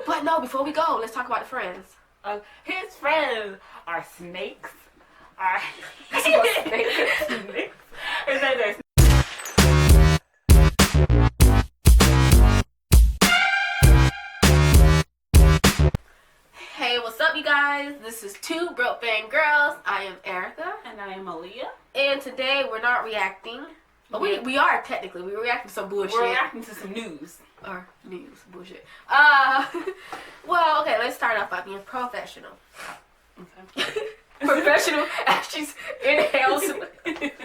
But no, before we go, let's talk about the friends. His friends are snakes. Snakes. His names are Hey, what's up, you guys? This is Two Broke Bang Girls. I am Erica. and I am Aaliyah. And today we're not reacting. But we are technically. We're reacting to some bullshit. We're reacting to some news. Or news. Bullshit. Well, okay, let's start off by being professional. Okay. Professional as she's inhales. It's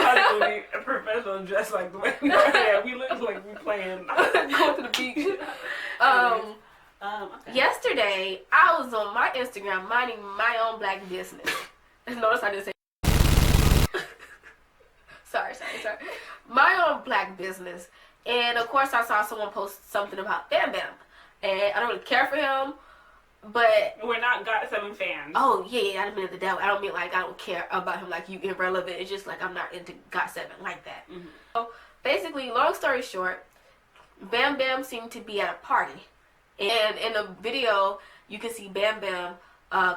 hard to be a professional dressed like the way we are. Yeah, we look like we playing. Going to the beach. Okay. Yesterday, I was on my Instagram minding my own black business. Notice I didn't say. Sorry. My own black business. And of course, I saw someone post something about Bambam. And I don't really care for him, but. We're not Got7 fans. Oh, yeah, I don't mean the devil. I don't mean like I don't care about him like you irrelevant. It's just like I'm not into Got7 like that. Mm-hmm. So basically, long story short, Bambam seemed to be at a party. And in the video, you can see Bambam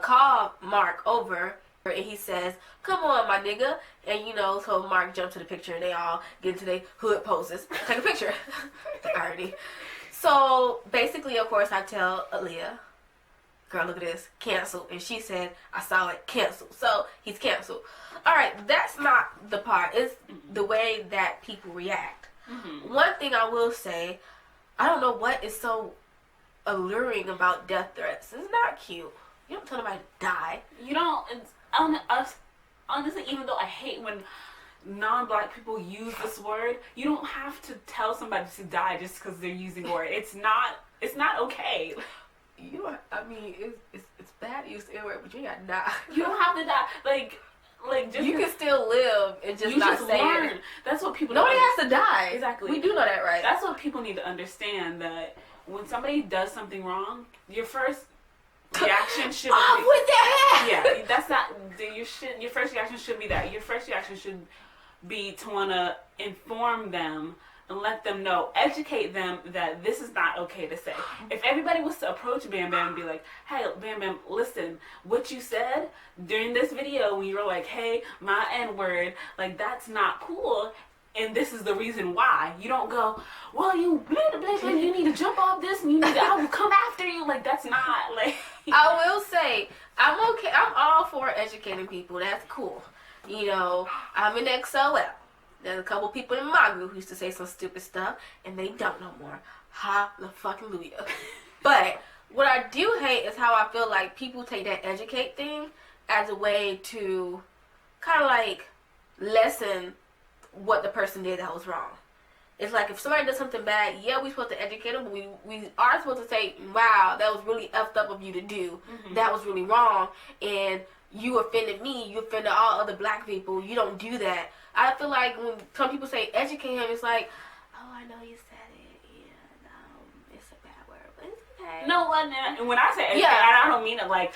call Mark over, and he says, "Come on, my nigga." And so Mark jumps to the picture, and they all get into their hood poses. Take a picture. Irony. So basically, of course, I tell Aaliyah, "Girl, look at this, cancel." And she said, "I saw it, cancel." So he's canceled. All right, that's not the part. It's the way that people react. Mm-hmm. One thing I will say, I don't know what is so alluring about death threats. It's not cute. You don't tell nobody to die. You don't. Honestly, even though I hate when non-black people use this word, you don't have to tell somebody to die just because they're using the word. It's not okay. I mean, it's bad to use the word, but you gotta die. You don't have to die. Like just you can still live and just not say learn. it. That's what people. Nobody has to die. Exactly. We do know that, right? That's what people need to understand. That when somebody does something wrong, your first reaction should be with that. Yeah, that's not your first reaction should be that. Your first reaction should be to want to inform them and let them know, educate them that this is not okay to say. If everybody was to approach Bam Bam and be like, "Hey, Bam Bam, listen, what you said during this video when you were like, hey, my N-word, like that's not cool. And this is the reason why." You don't go, "Well, you you need to jump off this and I will come after you." Like, that's not like. I will say, I'm okay. I'm all for educating people. That's cool. I'm in XOL. There's a couple people in my group who used to say some stupid stuff, and they don't no more. Hallelujah. But what I do hate is how I feel like people take that educate thing as a way to kind of like lessen what the person did that was wrong. It's like if somebody does something bad, yeah, we're supposed to educate them, but we are supposed to say, "Wow, that was really effed up of you to do. Mm-hmm. That was really wrong, and you offended me. You offended all other black people. You don't do that." I feel like when some people say educate him, it's like, "Oh, I know you said it. Yeah, it's a bad word, but it's okay." No, and when I say educate, I don't mean it like,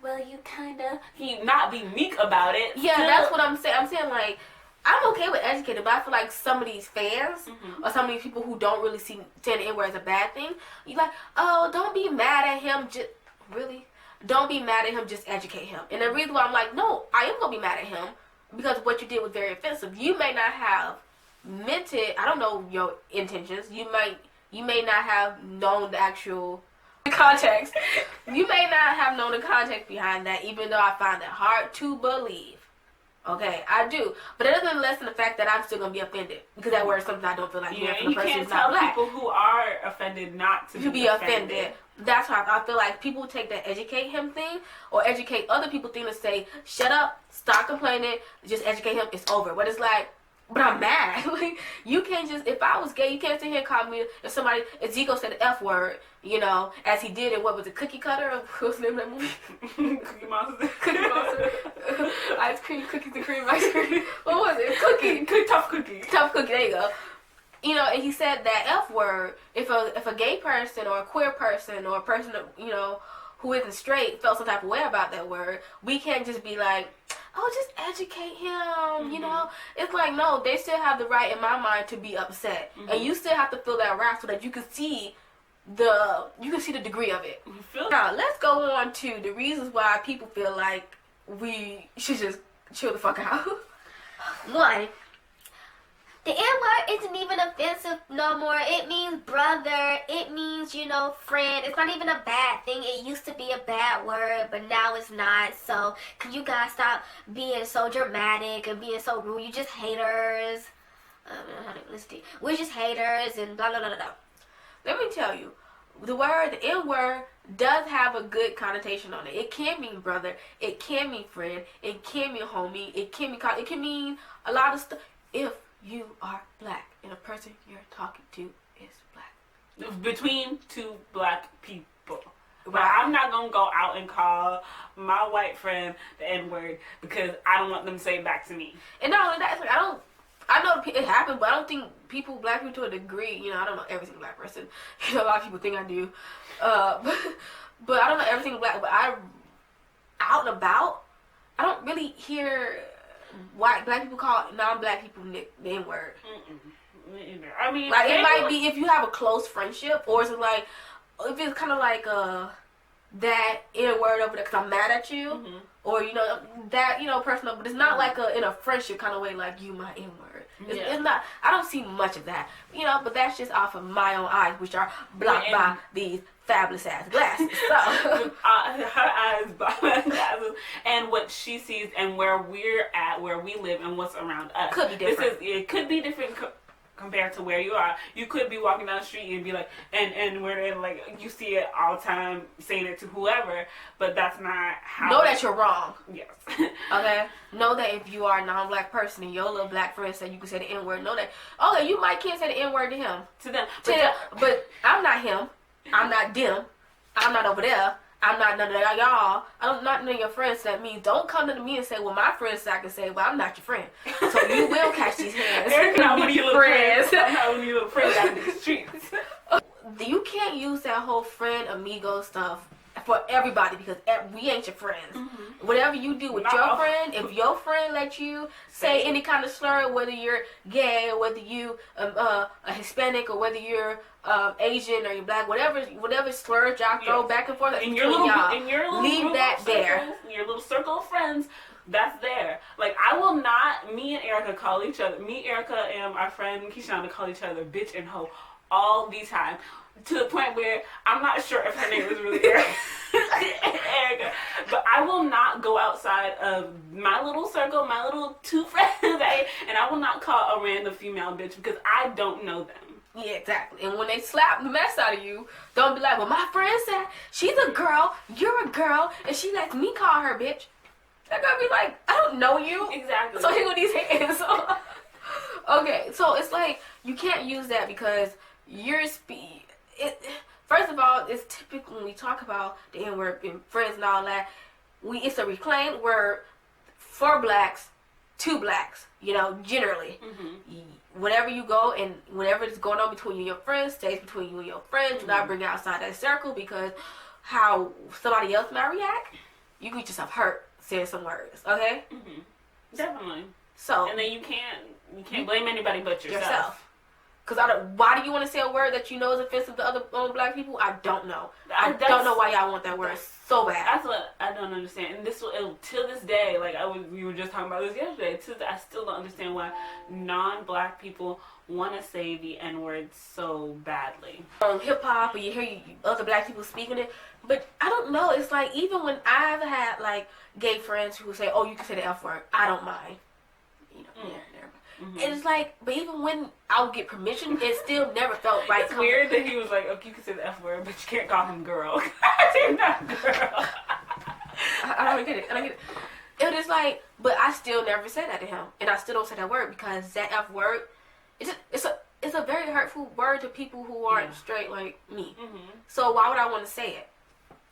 well, you kind of, not be meek about it. Yeah, that's what I'm saying. I'm saying like, I'm okay with educated, but I feel like some of these fans or some of these people who don't really see saying the N-word as a bad thing, you like, "Oh, don't be mad at him. Just really, don't be mad at him. Just educate him." And the reason why I'm like, no, I am gonna be mad at him because what you did was very offensive. You may not have meant it. I don't know your intentions. You may not have known the actual context. You may not have known the context behind that, even though I find that hard to believe. Okay, I do. But it doesn't lessen the fact that I'm still going to be offended. Because that word is something I don't feel like hearing from the person who's not black. You can't tell people who are offended not to be offended. That's why I feel like people take that educate him thing or educate other people thing to say, "Shut up, stop complaining, just educate him, it's over." But it's like, but I'm mad. Like, you can't just, if I was gay, you can't sit here and call me, if Ezekiel said the F word, as he did in, what was it, Cookie Cutter? Or what's the name of that movie? Cookie Monster. Cookie Monster. Ice cream, cookies and cream ice cream. What was it? Cookie. Tough Cookie. Tough Cookie, there you go. And he said that F word, if a gay person or a queer person or a person, who isn't straight felt some type of way about that word, we can't just be like, "Oh, just educate him," It's like, no, they still have the right, in my mind, to be upset. And you still have to feel that wrath so that you can see you can see the degree of it. You feel? Now let's go on to the reasons why people feel like we should just chill the fuck out. One, the N-word isn't even offensive no more. It means brother. It means, friend. It's not even a bad thing. It used to be a bad word, but now it's not. So, can you guys stop being so dramatic and being so rude? You just haters. We're just haters and blah, blah, blah, blah. Let me tell you, the N-word does have a good connotation on it. It can mean brother. It can mean friend. It can mean homie. It can mean a lot of stuff. If you are black and the person you're talking to is black. Between two black people. Right. I'm not going to go out and call my white friend the N-word because I don't want them to say it back to me. And not only that, it's like, I know it happened, but I don't think black people to a degree, I don't know every single black person. A lot of people think I do. But I don't know every single black, but I out and about, I don't really hear black people call non-black people the N-word. I mean, like it might be if you have a close friendship, or is it like if it's kind of like that N-word over there because I'm mad at you, or that personal, but it's not like in a friendship kind of way, like you my N-word. It's not. I don't see much of that, but that's just off of my own eyes, which are blocked by these fabulous ass glasses. So her eyes blocked by glasses, and what she sees, and where we're at, where we live, and what's around us could be different. It could be different compared to where you are. You could be walking down the street and be like, and where like you see it all the time, saying it to whoever, but that's not how. Know that you're wrong. Yes. Okay. Know that if you are a non-black person and your little black friend said you can say the N-word, know that you might can't say the N-word to him. To them. But I'm not him. I'm not them. I'm not over there. I'm not none of y'all. I'm not none of your friends. That means don't come to me and say, well, my friend said I can say, well, I'm not your friend. So you will catch these hands. Eric, not one of your little friends. I'm not one of your little friends out in the streets. You can't use that whole friend, amigo stuff for everybody because we ain't your friends. Whatever you do with your friend, if your friend lets you say any kind of slur, whether you're gay or whether you a Hispanic or whether you're Asian or you're black, whatever slurs y'all throw back and forth, in your little leave that there. Your little circle of friends, that's there. Like I will not. Me and Erica call each other. Me, Erica, and our friend Keishana call each other bitch and hoe all the time. To the point where I'm not sure if her name was really Erica, but I will not go outside of my little circle, my little two friends, and I will not call a random female bitch because I don't know them. Yeah, exactly. And when they slap the mess out of you, don't be like, well, my friend said she's a girl, you're a girl, and she lets me call her bitch. They're gonna be like, I don't know you. Exactly. So here go these hands. Okay, so it's like you can't use that because first of all, it's typical when we talk about the N-word and friends and all that. It's a reclaimed word for blacks, to blacks. Generally, whenever you go and whatever is going on between you and your friends stays between you and your friends. Do not bring it outside that circle because how somebody else might react, you get yourself hurt saying some words. Okay, definitely. So and then you can't blame anybody but yourself. Because why do you want to say a word that you know is offensive to other black people? I don't know. I don't know why y'all want that word so bad. That's what I don't understand. And till this day, like we were just talking about this yesterday. I still don't understand why non-black people want to say the N-word so badly. Hip hop, or you hear other black people speaking it, but I don't know. It's like even when I've had like gay friends who say, "Oh, you can say the F word," I don't mind. And it's like, but even when I would get permission, it still never felt right. It's weird that he was like, okay, you can say the F word, but you can't call him girl. You're not girl. I don't get it. It was like, but I still never said that to him, and I still don't say that word because that F word, it's a very hurtful word to people who aren't straight like me. So why would I want to say it?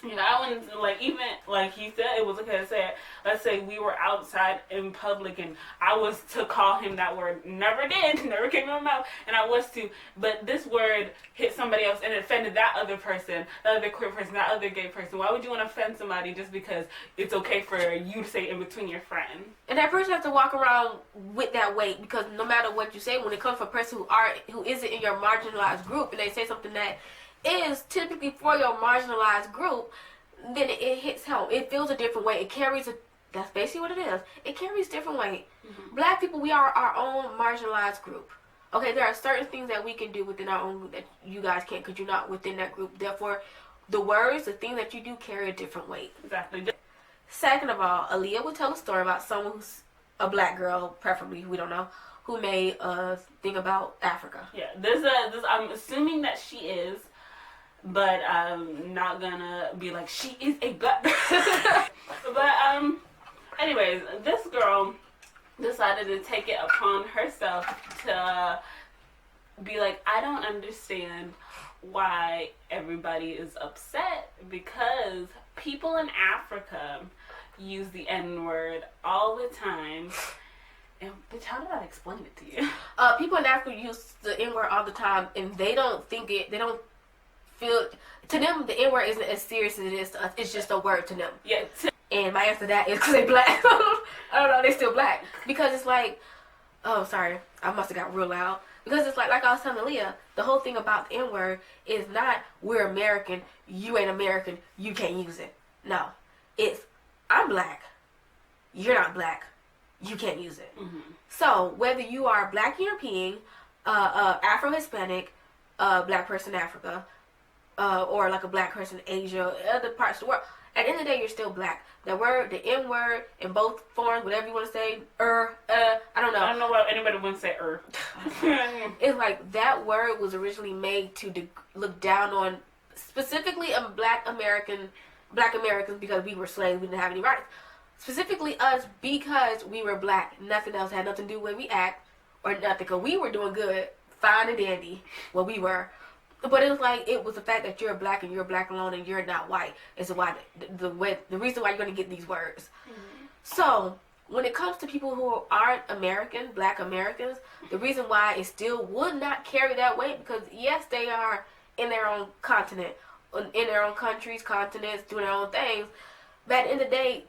I wouldn't, like, even, like he said, it was okay to say it. Let's say we were outside in public and I was to call him that word. Never did. Never came in my mouth. And I was to. But this word hit somebody else and it offended that other person, that other queer person, that other gay person. Why would you want to offend somebody just because it's okay for you to say it in between your friends? And that person has to walk around with that weight because no matter what you say, when it comes from a person who isn't in your marginalized group and they say something that is typically for your marginalized group, then it hits home. It feels a different way. It carries a. That's basically what it is. It carries different weight. Black people, we are our own marginalized group. Okay, there are certain things that we can do within our own group that you guys can't because you're not within that group. Therefore, the words, the things that you do carry a different weight. Exactly. Second of all, Aaliyah would tell a story about someone who's a black girl, preferably, we don't know, who made a thing about Africa. Yeah, I'm assuming that she is, but I'm not gonna be like, she is a black But, anyways, this girl decided to take it upon herself to be like, I don't understand why everybody is upset because people in Africa use the N-word all the time. And bitch, how did I explain it to you? People in Africa use the N-word all the time, and they don't feel, to them, the N-word isn't as serious as it is to us. It's just a word to them. Yeah. And my answer to that is because they black. I don't know, they still black. Because it's like, oh, sorry, I must have got real loud. Because it's like I was telling Leah, the whole thing about the N-word is not, we're American, you ain't American, you can't use it. No. It's, I'm black, you're not black, you can't use it. Mm-hmm. So, whether you are black European, Afro-Hispanic, black person in Africa, or like a black person in Asia, other parts of the world, at the end of the day, you're still black. The word, the N-word, in both forms, whatever you want to say, I don't know. I don't know why anybody wouldn't say It's like that word was originally made to look down on specifically black Americans because we were slaves, we didn't have any rights. Specifically us because we were black. Nothing else had nothing to do with the way we act or nothing. Because we were doing good, fine and dandy, what we were. But it was like, it was the fact that you're black and you're black alone and you're not white is why the reason why you're going to get these words. Mm-hmm. So, when it comes to people who aren't American, black Americans, the reason why it still would not carry that weight, because yes, they are in their own continent, in their own countries, continents, doing their own things, but at the end of the day,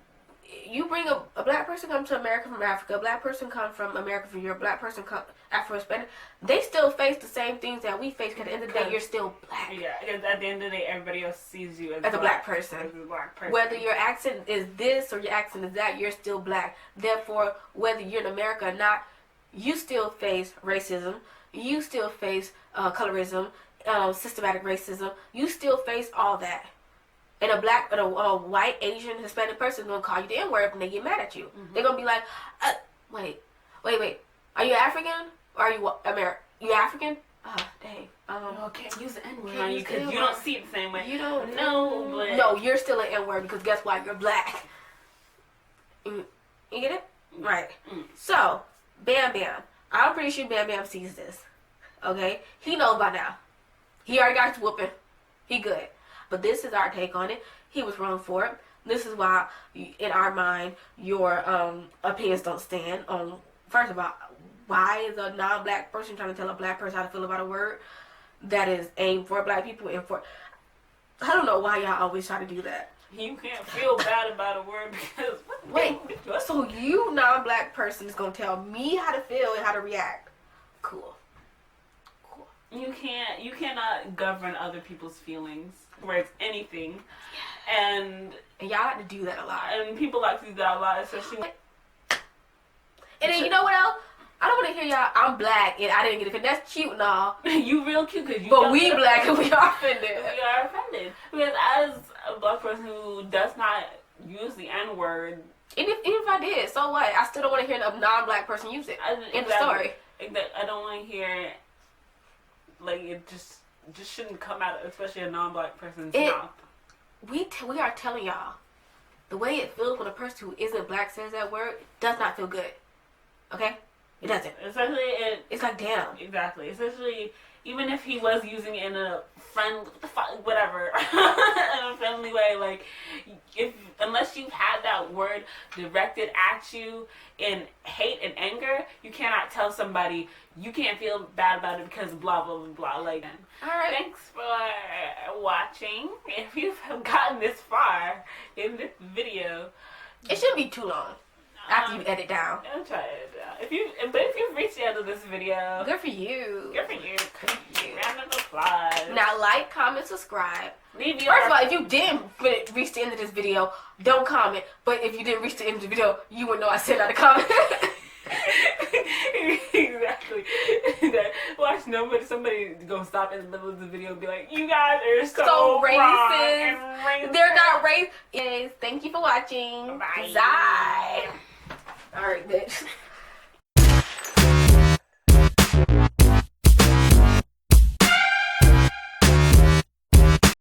you bring a black person come to America from Africa, a black person come from America from Europe, black person come Afro-Hispanic, they still face the same things that we face, because at the end of the day, you're still black. Yeah, because at the end of the day, everybody else sees you as a black person. As a black person. Whether your accent is this or your accent is that, you're still black. Therefore, whether you're in America or not, you still face racism, you still face colorism, systematic racism, you still face all that. And a white, Asian, Hispanic person is going to call you the N-word when they get mad at you. Mm-hmm. They're going to be like, wait. Are you African? Or are you American? You African? Dang. You can't use the N-word because you don't see it the same way. You don't know, but... No, you're still an N-word because guess what? You're black. You get it? Right. Mm. So, Bam Bam. I'm pretty sure Bam Bam sees this. Okay? He knows by now. He already got his whooping. He good. But this is our take on it. He was wrong for it. This is why, in our mind, your opinions don't stand on, first of all, why is a non-black person trying to tell a black person how to feel about a word that is aimed for black people and for... I don't know why y'all always try to do that. You can't feel bad about a word because... Wait, so you non-black person is going to tell me how to feel and how to react? Cool. You cannot govern other people's feelings, where it's anything. And y'all like to do that a lot. And people like to do that a lot, especially... And then you know what else? I don't want to hear y'all, I'm black and I didn't get offended. That's cute and all. You real cute because you but we black and we are offended. We are offended. Because as a black person who does not use the N-word... Even if I did, so what? I still don't want to hear a non-black person use it in the story. I don't want to hear... Like, it just shouldn't come out, especially a non-black person's mouth. We are telling y'all, the way it feels when a person who isn't black says that word does not feel good. Okay? It doesn't. Especially it's like, damn. Exactly. Especially, even if he was using it in a whatever, in a friendly way, like, unless you've had that word directed at you in hate and anger, you cannot tell somebody you can't feel bad about it because blah, blah, blah, blah. Like, all right. Thanks for watching. If you've gotten this far in this video, it shouldn't be too long. after you edit down. I'll try it out. If you've reached the end of this video, Good for you. good for you. Round of applause. Now like, comment, subscribe. Leave your First of all, if you didn't reach the end of this video, don't comment. But if you didn't reach the end of the video, you would know I said not to comment. Exactly. Watch somebody go stop in the middle of the video and be like, you guys are so racist. wrong and They're not racist. Thank you for watching. Bye. Bye. All right, bitch.